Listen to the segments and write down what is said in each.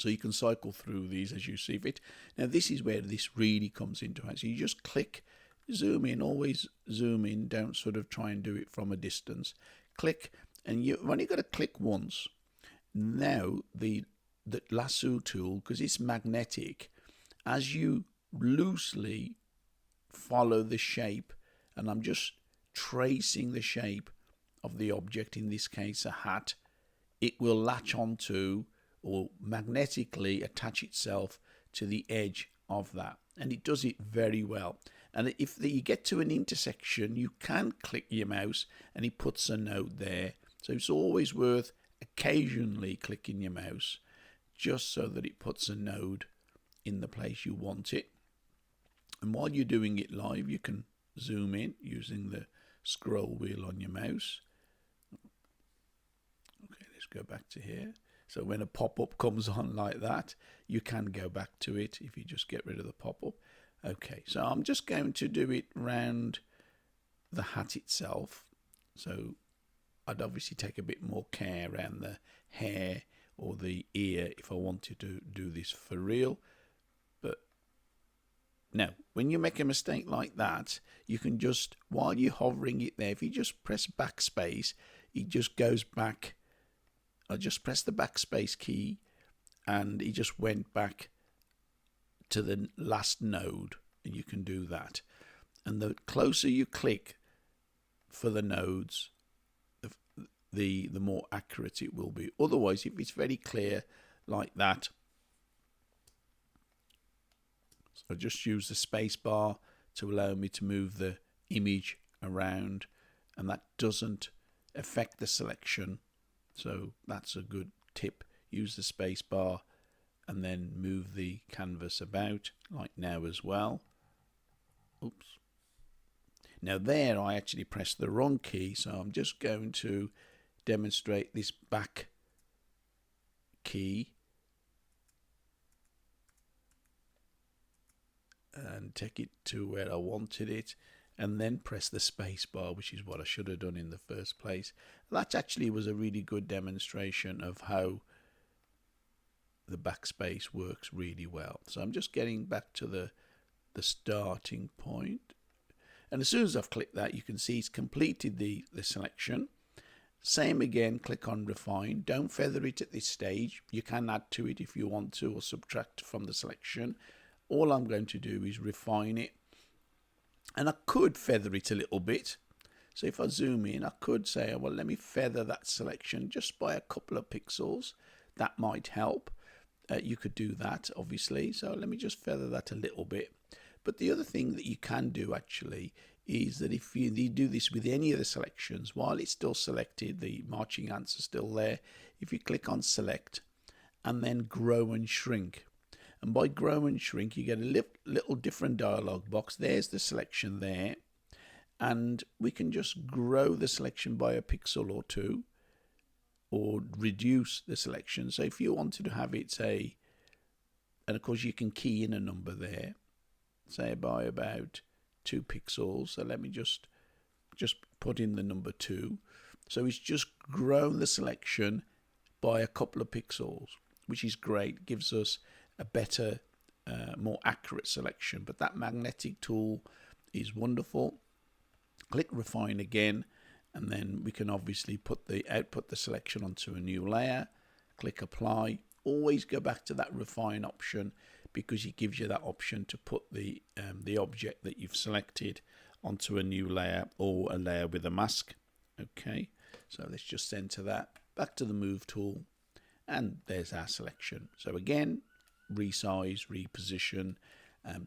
So you can cycle through these as you see fit. Now this is where this really comes into it. So you just click, zoom in, always zoom in, don't sort of try and do it from a distance. Click, and you've only got to click once. Now the lasso tool, because it's magnetic, as you loosely follow the shape, and I'm just tracing the shape of the object, in this case a hat, it will latch onto or magnetically attach itself to the edge of that, and it does it very well. And if you get to an intersection, you can click your mouse and it puts a node there. So it's always worth occasionally clicking your mouse just so that it puts a node in the place you want it. And while you're doing it live, you can zoom in using the scroll wheel on your mouse. Okay, let's go back to here. So when a pop-up comes on like that, you can go back to it if you just get rid of the pop-up. Okay, so I'm just going to do it round the hat itself. So I'd obviously take a bit more care around the hair or the ear if I wanted to do this for real. But now, when you make a mistake like that, you can just, while you're hovering it there, if you just press backspace, it just goes back. I just pressed the backspace key and it just went back to the last node, and you can do that. And the closer you click for the nodes, the more accurate it will be. Otherwise, if it's very clear like that, so just use the space bar to allow me to move the image around, and that doesn't affect the selection. So that's a good tip. Use the space bar and then move the canvas about, like now as well. Oops. Now there I actually pressed the wrong key, so I'm just going to demonstrate this back key and take it to where I wanted it, and then press the space bar, which is what I should have done in the first place. That actually was a really good demonstration of how the backspace works really well. So I'm just getting back to the starting point, and as soon as I've clicked that, you can see it's completed the selection. Same again, click on refine. Don't feather it at this stage. You can add to it if you want to, or subtract from the selection. All I'm going to do is refine it, and I could feather it a little bit. So if I zoom in, I could say, well, let me feather that selection just by a couple of pixels. That might help. You could do that, obviously. So let me just feather that a little bit. But the other thing that you can do actually is that if you do this with any of the selections, while it's still selected, the marching ants are still there. If you click on select and then grow and shrink, and by grow and shrink, you get a little different dialog box. There's the selection there, and we can just grow the selection by a pixel or two, or reduce the selection. So if you wanted to have it, say, and of course you can key in a number there, say by about 2 pixels. So let me just put in the number 2. So it's just grown the selection by a couple of pixels, which is great. Gives us a better, more accurate selection. But that magnetic tool is wonderful. Click refine again, and then we can obviously output the selection onto a new layer. Click apply. Always go back to that refine option, because it gives you that option to put the object that you've selected onto a new layer, or a layer with a mask. Okay, so let's just center that. Back to the move tool, and there's our selection. So again, resize, reposition,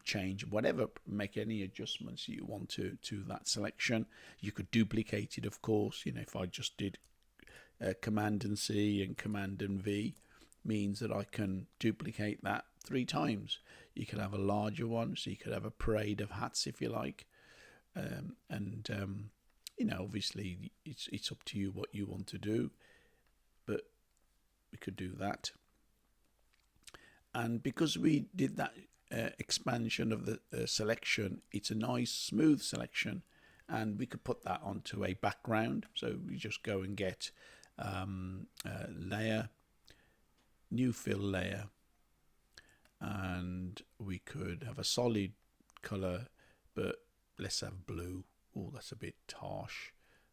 change, whatever, make any adjustments you want to that selection. You could duplicate it, of course. You know, if I just did Command and C and Command and V, means that I can duplicate that 3 times. You could have a larger one, so you could have a parade of hats if you like, you know, obviously it's up to you what you want to do, but we could do that. And because we did that expansion of the selection, it's a nice smooth selection, and we could put that onto a background. So we just go and get layer, new fill layer, and we could have a solid color, but let's have blue. Oh, that's a bit harsh,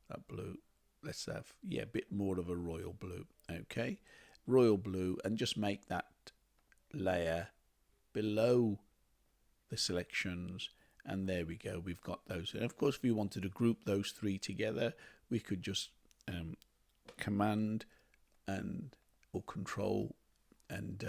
that blue. Let's have, yeah, a bit more of a royal blue. Okay, royal blue, and just make that layer below the selections, and there we go, we've got those. And of course, if we wanted to group those three together, we could just command and or control and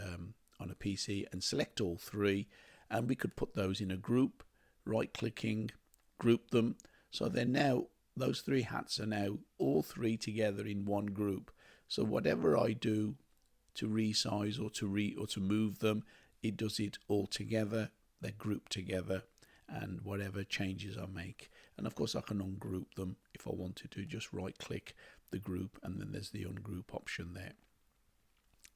on a PC and select all three, and we could put those in a group, right clicking, group them, so they're now, those three hats are now all three together in one group. So whatever I do to resize or to move them, it does it all together. They're grouped together, and whatever changes I make, and of course I can ungroup them if I wanted to. Just right click the group, and then there's the ungroup option there.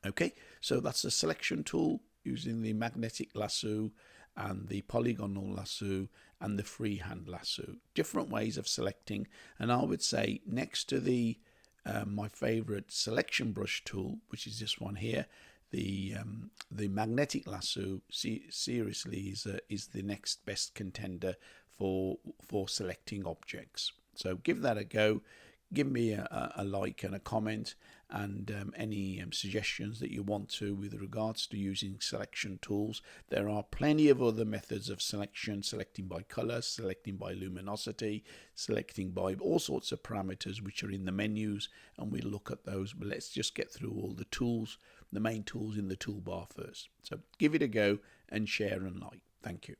Okay, so that's the selection tool using the magnetic lasso and the polygonal lasso and the freehand lasso. Different ways of selecting, and I would say next to the my favorite selection brush tool, which is this one here, the magnetic lasso, seriously is the next best contender for selecting objects. So give that a go. Give me a like and a comment, and any suggestions that you want to with regards to using selection tools. There are plenty of other methods of selection, selecting by color, selecting by luminosity, selecting by all sorts of parameters which are in the menus, and we'll look at those. But let's just get through all the tools, the main tools in the toolbar first. So give it a go and share and like. Thank you.